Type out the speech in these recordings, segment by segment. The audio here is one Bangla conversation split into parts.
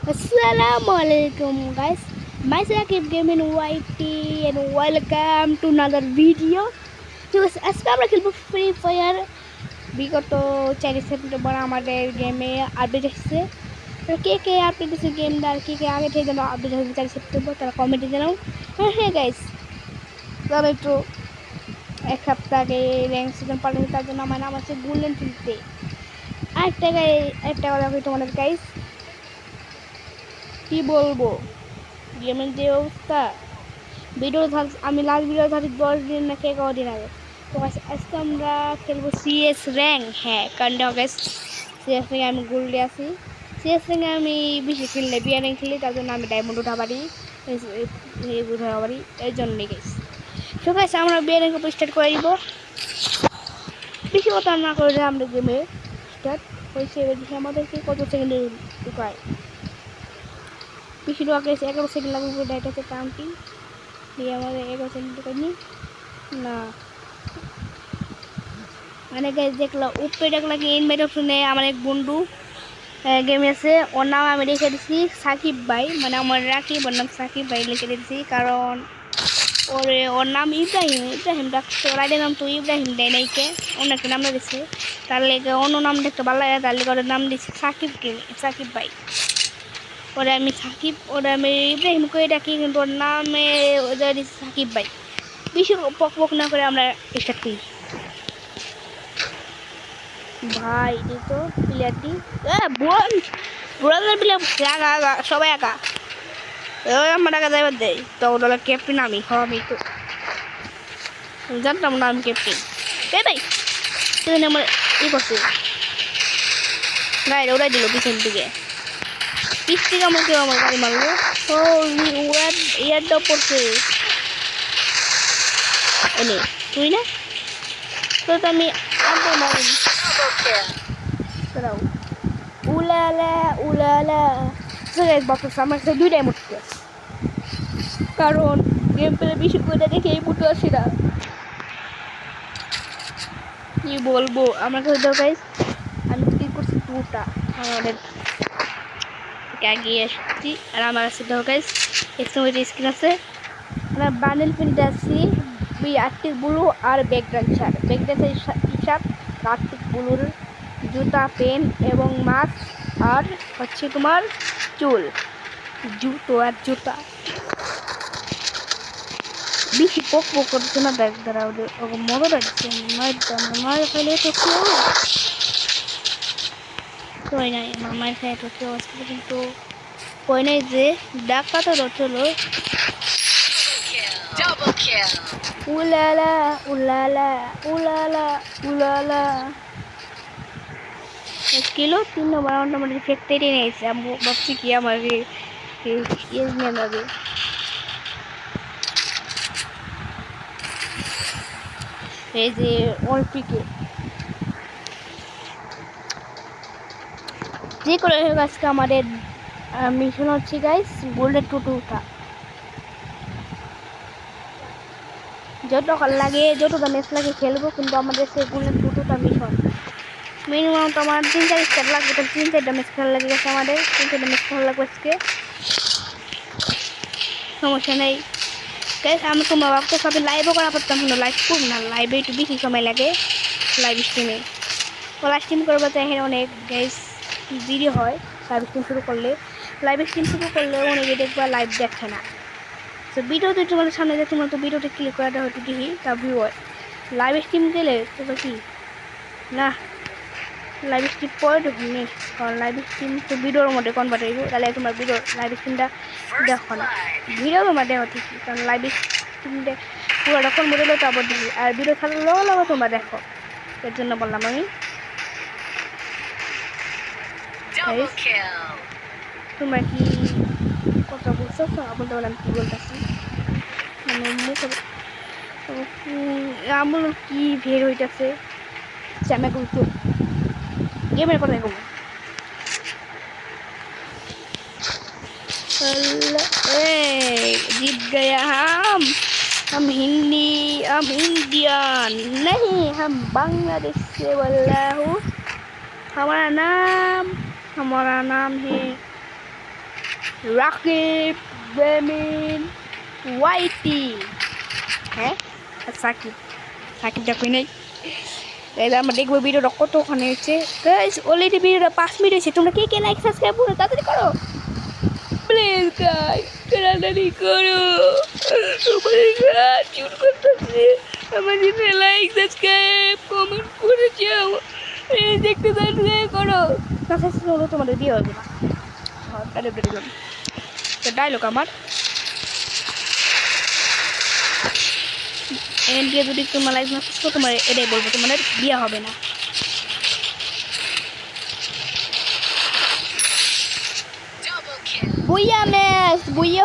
Assalamualaikum guys, myself Gaming YT and welcome to another video. আজকে আমরা খেলবো ফ্রি ফায়ার। বিগত 4 সেপ্টেম্বর আমাদের গেমে আপডেট এসেছে। কে কে আপডেট এসেছে গেমটা আর কে কে আগে থেকে যেন আপডেট হয়েছে 4 সেপ্টেম্বর তারা কমেন্টে জানাও। হ্যাঁ গাইস, তাহলে একটু এক সপ্তাহ আগে র্যাঙ্ক সিজন পাল্টেছে, তার জন্য আমার নাম আছে গোল্ডেন ফিল্ডে। একটা কথা বলি তোমাদের গাইস, কি বলবো গেমের যে অবস্থা। আমি লাস্ট ভিডিও থাকি 10 দিন না 11 দিন আগে। তো আজকে আমরা খেলবো সিএস র্যাঙ্ক। হ্যাঁ কারণ সিএস র্যাঙ্কে আমি গোল্ডে আছি। সিএস র্যাঙ্কে আমি বেশি খেললে বিয়ার র্যাঙ্ক খেলি, তার জন্য আমি ডায়মন্ড উঠা পারি, উঠা পারি, এই জন্যই গেছি। তো গাইস আমরা বিয়ার র্যাঙ্ক স্টার্ট করে দিব। বেশি কথা না করে আমরা গেমে স্টার্ট হয়েছে। আমাদেরকে কত সেকেন্ডে ঢুকায়, বেশি আগে 11 সেকেন্ড লাগবে ডাইটাতে কাউন্টিং দিয়ে আমাদের 11 সেকেন্ড ঢুকাইনি না। মানে গাইস দেখলাম উপরে দেখলাম কি ইনভাইট অপশনে আমার এক বন্ধু গেমে আছে, ওর নাম আমি লিখে দিচ্ছি সাকিব ভাই, মানে আমার রাকিব, ওর নাম সাকিব ভাই লিখে দিচ্ছি, কারণ ওর নাম ইব্রাহিম ডাকছে, ওর আইডি নাম তো ইব্রাহিম দেয় নাইকে, অন্য একটা নাম দিচ্ছে, তার লেগে অন্য নাম দেখতে ভালো লাগে, তার লেগে ওর নাম দিচ্ছি সাকিব ভাই। ওরা আমি ইব্রাহিম করে ডাকি, কিন্তু ওর নামে ওদের সাকিব ভাই। বেশি পক না করে আমরা স্টার্ট করি ভাই। তো প্লেয়ারটি প্লেয়ার সবাই একা আমার টাকা যাইবার দেয়, তো ওরা ক্যাপ্টেন আমি তো জানতাম না আমি ক্যাপ্টেন। ভাই সেখানে আমার করছে গাড়ি ওরাই দিল পিছন থেকে, পিছ থেকে আমাকে আমার গাড়ি মারলো। ও ইয়ারটা পড়ছে এনে তুই না, তো আমি আনতে মারিনি। উলালা বাপস আমার কাছে দুইটাই মুঠতে, কারণ গেম প্লে বেশি করে দেখে এই মুঠো আসি না। কি বলবো আমার কাছে দরকার, আমি কি করছি দুটা আমাদের এগিয়ে আসছি, আর আমার কাছে দরকার স্ক্রিন আছে। আমরা বান্ডেল কিনতে আসছি আর্টিক ব্লু আর ব্যাকগ্রাউন্ড শার্ট আর্টিক ব্লুর জুতা, পেন এবং মাস্ক, আর হচ্ছে তোমার চুল, জুতো আর জুতা। বেশি পক করছে না, ব্যাগ দ্বারা ওদের মজা লাগছে মায়ের খাইলে তো কেউ কই নাই, আমার মায়ের খাই তো কেউ আসছে, কিন্তু কই নাই যে ডাকা তো হলো। উলালা উলালা উলালা উলালা কিলো 3 নম্বর রাউন্ড আমাদের ফ্যাক্টরি নিয়েছে। আমি ভাবছি কি আমার নেবে, এই যে অল্পিকে যে করে হোক আজকে আমাদের মিশন হচ্ছে গাইস গোল্ডেন টুটুটা। যতটা ম্যাচ লাগে খেলবো, কিন্তু আমাদের সেই গোল্ডেন টুটুটা মিশন মিনিমাম তো আমার 3-4 স্টার লাগবে, তো 3-4টা ম্যাচ খেলা লেগে গেছে আমাদের, 3-4টা ম্যাচ খেলা লাগবে আজকে, সমস্যা নেই গাইস। আমি তোমার ভাবতে আমি লাইভও করা পারতাম, কিন্তু লাইভ করব না, লাইভে একটু বেশি সময় লাগে লাইভ স্ট্রিমে। লাইভ স্ট্রিম করবো তো এখানে অনেক গাইস দেরি হয়, লাইভ স্ট্রিম শুরু করলে অনেকে দেখবা লাইভ দেখে না। তো ভিডিওতে তোমাদের সামনে যে তোমরা তো ভিডিওতে ক্লিক করাটা হয়তো দেখি তা ভিউ হয়, লাইভ স্ট্রিম গেলে তোমরা কি না লাইভ স্ট্রিম পরে দেখুন নি, কারণ লাইভ স্ট্রিম তো ভিডিওর মধ্যে কনভার্ট হইব, তাহলে তোমার ভিডিও লাইভ স্ট্রিমটা দেখো না, ভিডিও তোমার দেখো ঠিকই, কারণ লাইভ স্ট্রিমটা পুরোটা কনভার্ট হলেও তারপর দেখি, আর ভিডিও থাকলেও তোমরা দেখো, এর জন্য বললাম আমি। তোমরা কি কথা বলছো বলতে বললাম কি বলতেছি, মানে আমার কি ভের হইতেছে আমি বলতো গেমের কথা কম। जीत गया हम इंडियन नहीं, हम बांग्लादेश से वाला हूँ। हमारा नाम है রাকিব বেমিন ওয়াইটি হ্যাঁ সাকিব সাকিব দেখবি নাই তাহলে আমরা দেখবো ভিডিওটা কতক্ষণ হয়েছে গাইস অলরেডি ভিডিওটা 5 মিনিট হয়েছে তোমরা কে লাইক সাবস্ক্রাইব করো তাড়াতাড়ি করো প্লিজ গাইস তাড়াতাড়ি করো চুট করতেছে আমাদের লাইক সাবস্ক্রাইব কমেন্ট করে যাও এই দেখতে সাবস্ক্রাইব করো না সাবস্ক্রাইব তোমাদের দিয়ে হবে না ডায়লগ আমার দিয়ে যদি তোমার লাইভ না করছো তোমার এটাই বলবো তোমাদের বিয়ে হবে না बुइया मैच बुइया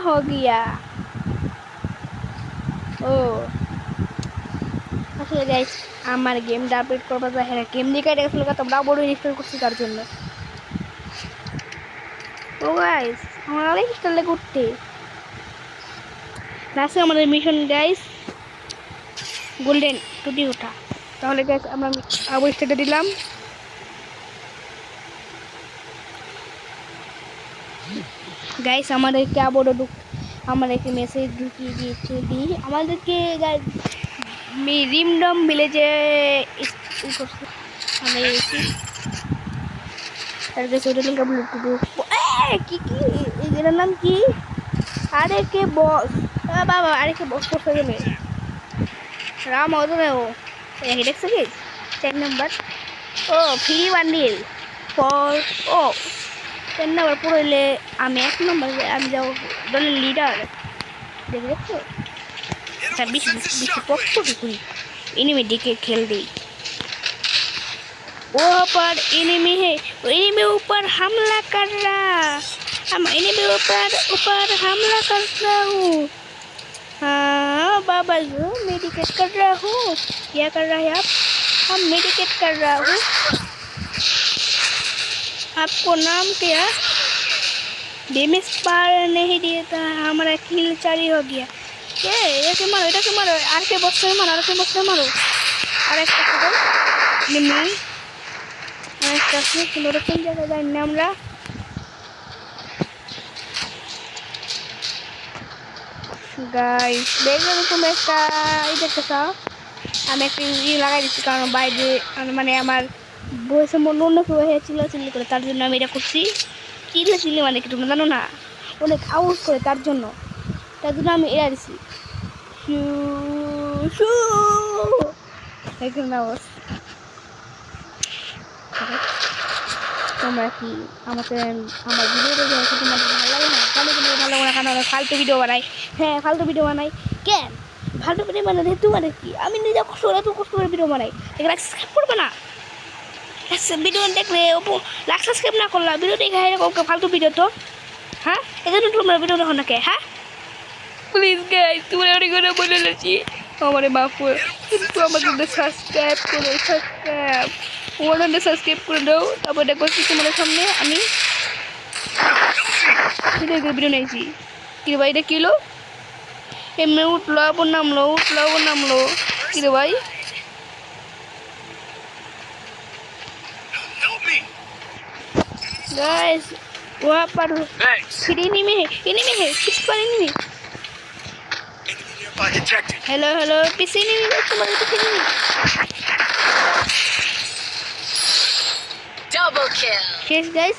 हो गया ओ আসলে গাইস আমার গেমটা আপডেট করবা যায় হ্যাঁ গেম দিয়ে কাটে গেছিল তোমরা বড় ইনস্টল করছি তার জন্য ও গাইস আমার আরেক ইনস্টলে করতে লাস্টে আমাদের মিশন গাইস গোল্ডেন টুটি ওঠা তাহলে গাইস আমরা আবার স্টার্টে দিলাম গাইস আমাদেরকে আবারও আমাদেরকে মেসেজ ঢুকিয়ে দিয়েছে আমাদেরকে রিমডম ভিলেজে আমরা এসেছি তার কাছে ওটা লিঙ্ক কি এটার নাম কি আরে কে বস বাবা আরে কে বস করতে গেলে রাম হতো না ও দেখছে কি 10 নাম্বার ও ফ্রি বান্ডিল ফর ও 10 নাম্বার পড়লে আমি 1 নম্বর আমি যাও দলের লিডার দেখছো अच्छा 20 पक्ष की एनिमी देखे खेल दी वो पर एनिमी है एनिमी ऊपर हमला कर रहा हम एनिमी ऊपर हमला कर रहा हूँ हाँ बाबा जो मेडिकेट कर रहा हूँ क्या कर रहा है आप हम मेडिकेट कर रहा हूँ आपको नाम क्या डेमेज पार नहीं दिया था हमारा किल चारी हो गया এটাকে মারো আর কে বসে মারো আরেকটা খবর নিমি আরেকটা সুন্দর কোন জায়গায় যাই না আমরা গাইস দেখো তুমি একটা দেখতে চাও আমি একটা লাগাই দিচ্ছি কারণ বাইরে মানে আমার বয়সে মনে অন্য কেউ চিল্লি করে তার জন্য আমি এটা করছি চিল্লি মানে কি তোমরা জানো না অনেক আউট করে তার জন্য আমি এরা দিচ্ছি তোমরা কি আমার ভিডিও দেখে তোমাদের ভালো লাগে না তাহলে কিন্তু ভালো লাগে না কারণ ফালতু ভিডিও বানাই হ্যাঁ ফালতু ভিডিও বানাই কেন ফালতু ভিডিও বানাই তোমার কি আমি নিজে কষ্ট করে ভিডিও বানাই এগুলো সাবস্ক্রাইব করবে না ভিডিও দেখলে লাইক সাবস্ক্রাইব না করলাম ভিডিও দেখে এরকম ফালতু ভিডিও তো হ্যাঁ এজন্য তোমরা ভিডিও দেখো না কে হ্যাঁ প্লিজ গাইস তোমরা অনেক করে বলে দিচ্ছি আমার বাপু কিন্তু আমাদের সাবস্ক্রাইব করে দাও তারপর দেখো তোমাদের সামনে আমি ভিডিও নিয়েছি কি ভাই এটা কিলো এমনি উঠলো আবার নামলো কি রে ভাই गाइस वहाँ पर एनिमी है किस पर एनिमी हेलो पीछे एनिमी है तुम्हारे पीछे enemy double kill yes guys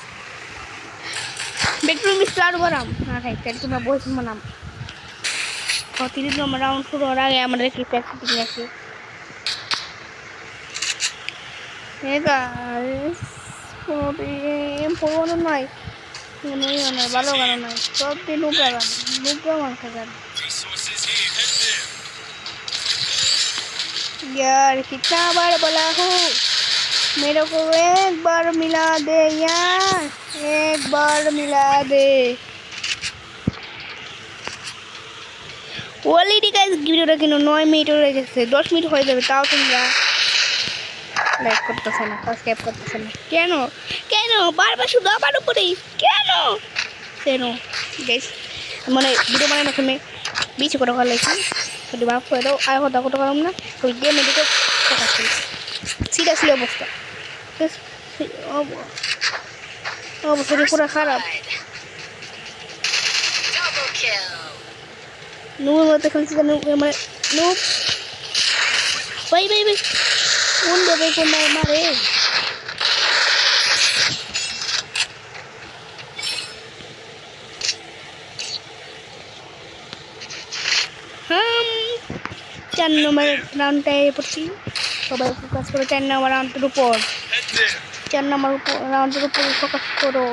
बेटरूम स्टार्ट कराम ना भाई तेरे तुम्हारा बहुत मनाम और 3 नंबर राउंड शुरू हो रहा है हमारे की प्रैक्टिस है हे गाइस পড়ানো নয় ভালো গানো নয় সব দিন নুবরা মাংস গান यार कितना बार बोला हूँ मेरे को एक बार मिला दे यार एक बार मिला दे অলরেডি গাইস ভিডিওটা কিন্তু 9 মিনিট হয়ে গেছে 10 মিনিট হয়ে যাবে তাও তোমরা লাইক করতেছ না সাবস্ক্রাইব করতেছ না কেন বারবার শুধু আমার উপরেই কেন গাইস মানে ভিডিও বানানোর সময় বেশি করে ভালো লাগছে যদি মাফ করে দাও আর কথা করলাম না ওই গেম এদিকে সিরিয়াসলি অবস্থা অবশ্যই পুরো খারাপ নুর মতো খেলছি কেন মানে নুব ভাই ভাই ভাই কোন ভাবে কোন মারে হাম 4 নম্বর রাউন্ডটায় পড়ছি সবাই ফোকাস করো 4 নম্বর রাউন্ডের উপর 4 নম্বর রাউন্ডের উপর ফোকাস করো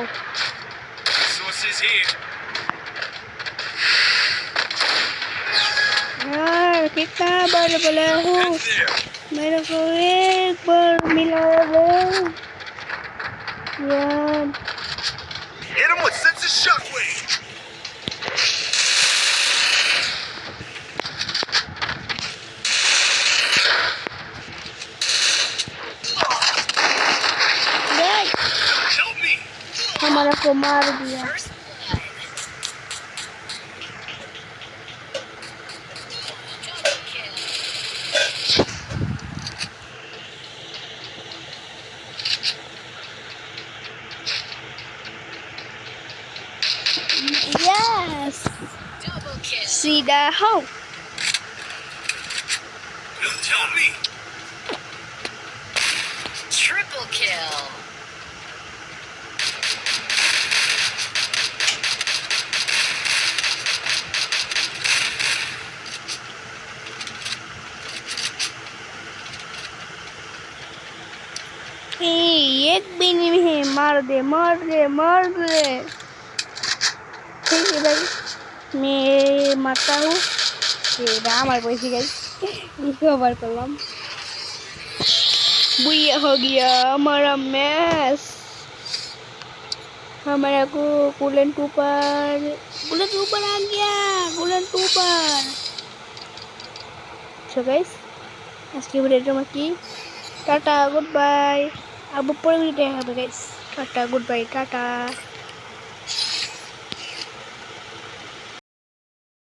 यार कितना बार बोला हूँ मेरे को एक बार मिला दो यार Hit him with sense of shockwave. Guys, Help me. हमारा को मार दिया Yes see the how Help me. Triple kill. एक भी नहीं है मार दे मार दे मार दे ठीक है भाई मैं मारता हूँ ये हमारे पैसे गई इसको ओवर कर लूँ बुया हो गया हमारा मैच हमारा को कूलेंट ऊपर आ गया कूलेंट ऊपर सो गाइस আজকে ভিডিওটা আমার কি টাটা গুড বাই আবার পরে ভিডিও হবে guys tata good bye tata